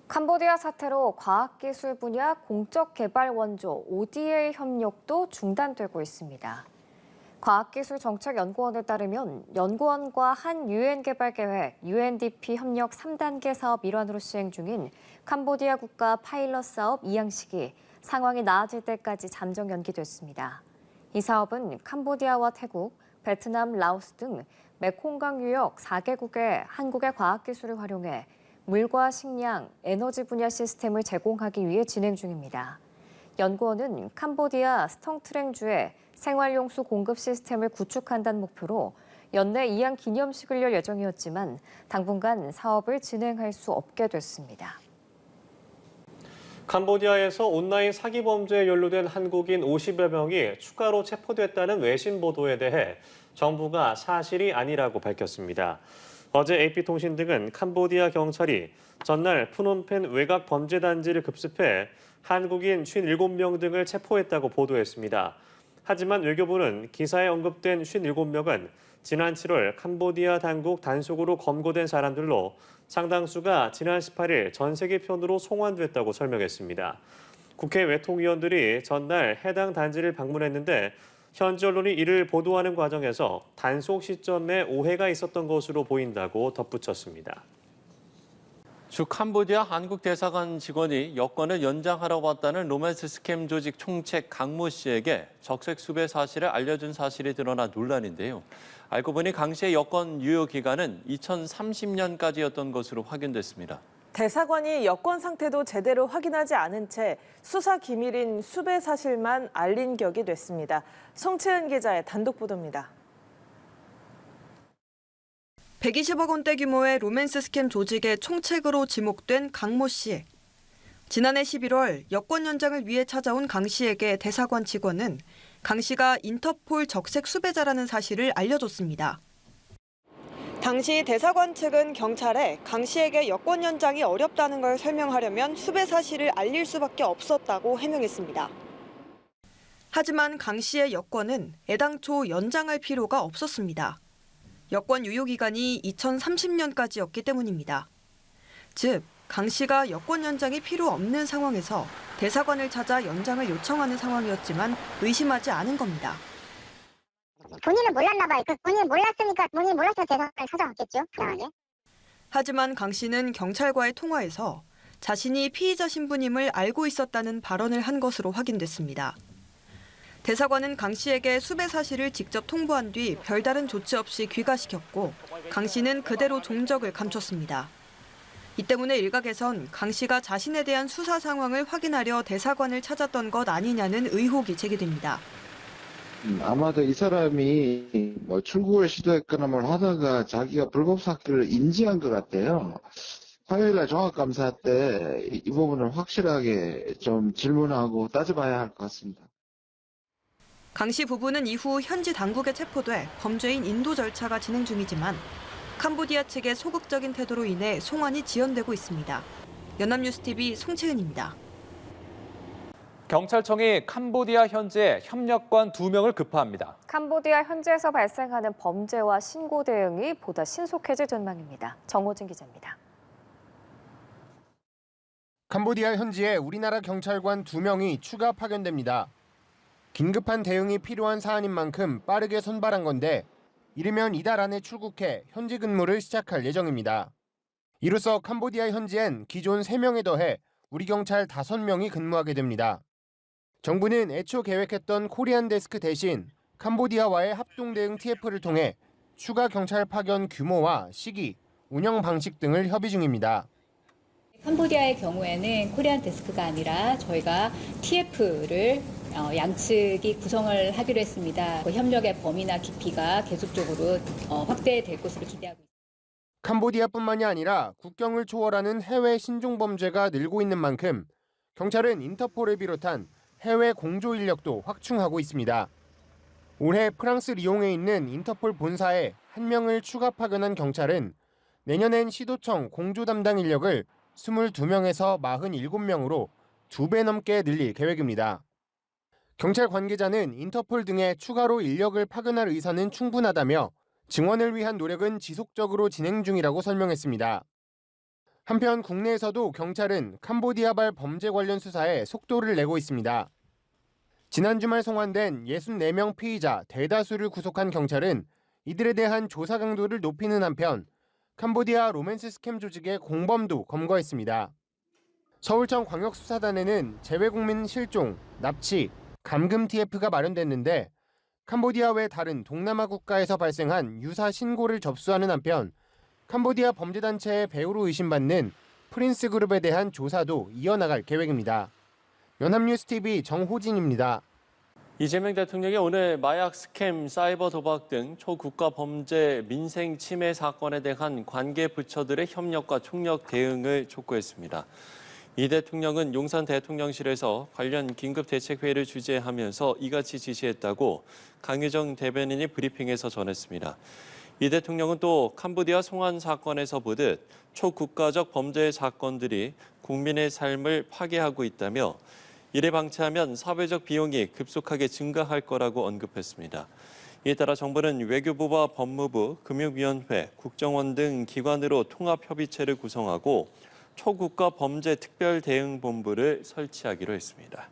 캄보디아 사태로 과학기술 분야 공적 개발 원조 ODA 협력도 중단되고 있습니다. 과학기술정책연구원에 따르면 연구원과 한 유엔 개발 계획 UNDP 협력 3단계 사업 일환으로 시행 중인 캄보디아 국가 파일럿 사업 이양식이 상황이 나아질 때까지 잠정 연기됐습니다. 이 사업은 캄보디아와 태국, 베트남, 라오스 등 메콩강 유역 4개국의 한국의 과학기술을 활용해 물과 식량, 에너지 분야 시스템을 제공하기 위해 진행 중입니다. 연구원은 캄보디아 스텅트랭주에 생활용수 공급 시스템을 구축한다는 목표로 연내 이양 기념식을 열 예정이었지만 당분간 사업을 진행할 수 없게 됐습니다. 캄보디아에서 온라인 사기 범죄에 연루된 한국인 50여 명이 추가로 체포됐다는 외신 보도에 대해 정부가 사실이 아니라고 밝혔습니다. 어제 AP통신 등은 캄보디아 경찰이 전날 푸놈펜 외곽 범죄 단지를 급습해 한국인 57명 등을 체포했다고 보도했습니다. 하지만 외교부는 기사에 언급된 57명은 지난 7월 캄보디아 당국 단속으로 검거된 사람들로 상당수가 지난 18일 전 세계편으로 송환됐다고 설명했습니다. 국회 외통위원들이 전날 해당 단지를 방문했는데 현지 언론이 이를 보도하는 과정에서 단속 시점에 오해가 있었던 것으로 보인다고 덧붙였습니다. 주 캄보디아 한국 대사관 직원이 여권을 연장하러 왔다는 로맨스 스캠 조직 총책 강모 씨에게 적색 수배 사실을 알려준 사실이 드러나 논란인데요. 알고 보니 강 씨의 여권 유효 기간은 2030년까지였던 것으로 확인됐습니다. 대사관이 여권 상태도 제대로 확인하지 않은 채 수사 기밀인 수배 사실만 알린 격이 됐습니다. 송채은 기자의 단독 보도입니다. 120억 원대 규모의 로맨스 스캠 조직의 총책으로 지목된 강모 씨. 지난해 11월 여권 연장을 위해 찾아온 강 씨에게 대사관 직원은 강 씨가 인터폴 적색 수배자라는 사실을 알려줬습니다. 당시 대사관 측은 경찰에 강 씨에게 여권 연장이 어렵다는 걸 설명하려면 수배 사실을 알릴 수밖에 없었다고 해명했습니다. 하지만 강 씨의 여권은 애당초 연장할 필요가 없었습니다. 여권 유효 기간이 2030년까지였기 때문입니다. 즉, 강 씨가 여권 연장이 필요 없는 상황에서 대사관을 찾아 연장을 요청하는 상황이었지만 의심하지 않은 겁니다. 본인은 몰랐나 봐요. 본인이 몰랐으니까 본인이 몰랐으면 대사관을 찾아왔겠죠. 당연하게. 하지만 강 씨는 경찰과의 통화에서 자신이 피의자 신분임을 알고 있었다는 발언을 한 것으로 확인됐습니다. 대사관은 강 씨에게 수배 사실을 직접 통보한 뒤 별다른 조치 없이 귀가시켰고 강 씨는 그대로 종적을 감췄습니다. 이 때문에 일각에선 강 씨가 자신에 대한 수사 상황을 확인하려 대사관을 찾았던 것 아니냐는 의혹이 제기됩니다. 아마도 이 사람이 출국을 시도했거나 뭘 하다가 자기가 불법 사기를 인지한 것 같아요. 화요일날 종합감사 때 이 부분을 확실하게 좀 질문하고 따져봐야 할 것 같습니다. 강 씨 부부는 이후 현지 당국에 체포돼 범죄인 인도 절차가 진행 중이지만 캄보디아 측의 소극적인 태도로 인해 송환이 지연되고 있습니다. 연합뉴스TV 송채은입니다. 경찰청이 캄보디아 현지에 협력관 2명을 급파합니다. 캄보디아 현지에서 발생하는 범죄와 신고 대응이 보다 신속해질 전망입니다. 정호진 기자입니다. 캄보디아 현지에 우리나라 경찰관 2명이 추가 파견됩니다. 긴급한 대응이 필요한 사안인 만큼 빠르게 선발한 건데 이르면 이달 안에 출국해 현지 근무를 시작할 예정입니다. 이로써 캄보디아 현지엔 기존 3명에 더해 우리 경찰 5명이 근무하게 됩니다. 정부는 애초 계획했던 코리안 데스크 대신 캄보디아와의 합동 대응 TF를 통해 추가 경찰 파견 규모와 시기, 운영 방식 등을 협의 중입니다. 캄보디아의 경우에는 코리안 데스크가 아니라 저희가 TF를 양측이 구성을 하기로 했습니다. 협력의 범위나 깊이가 계속적으로 확대될 것으로 기대하고 있습니다. 캄보디아뿐만이 아니라 국경을 초월하는 해외 신종범죄가 늘고 있는 만큼 경찰은 인터폴을 비롯한 해외 공조 인력도 확충하고 있습니다. 올해 프랑스 리옹에 있는 인터폴 본사에 1명을 추가 파견한 경찰은 내년엔 시도청 공조 담당 인력을 22명에서 47명으로 2배 넘게 늘릴 계획입니다. 경찰 관계자는 인터폴 등에 추가로 인력을 파견할 의사는 충분하다며 증원을 위한 노력은 지속적으로 진행 중이라고 설명했습니다. 한편 국내에서도 경찰은 캄보디아발 범죄 관련 수사에 속도를 내고 있습니다. 지난 주말 송환된 64명 피의자 대다수를 구속한 경찰은 이들에 대한 조사 강도를 높이는 한편 캄보디아 로맨스 스캠 조직의 공범도 검거했습니다. 서울청 광역수사단에는 재외국민 실종, 납치, 감금 TF가 마련됐는데 캄보디아 외 다른 동남아 국가에서 발생한 유사 신고를 접수하는 한편 캄보디아 범죄단체의 배후로 의심받는 프린스 그룹에 대한 조사도 이어나갈 계획입니다. 연합뉴스TV 정호진입니다. 이재명 대통령이 오늘 마약 스캠, 사이버 도박 등 초국가 범죄, 민생 침해 사건에 대한 관계 부처들의 협력과 총력 대응을 촉구했습니다. 이 대통령은 용산 대통령실에서 관련 긴급대책회의를 주재하면서 이같이 지시했다고 강유정 대변인이 브리핑에서 전했습니다. 이 대통령은 또 캄보디아 송환 사건에서 보듯 초국가적 범죄 사건들이 국민의 삶을 파괴하고 있다며 이를 방치하면 사회적 비용이 급속하게 증가할 거라고 언급했습니다. 이에 따라 정부는 외교부와 법무부, 금융위원회, 국정원 등 기관으로 통합협의체를 구성하고 초국가 범죄 특별대응본부를 설치하기로 했습니다.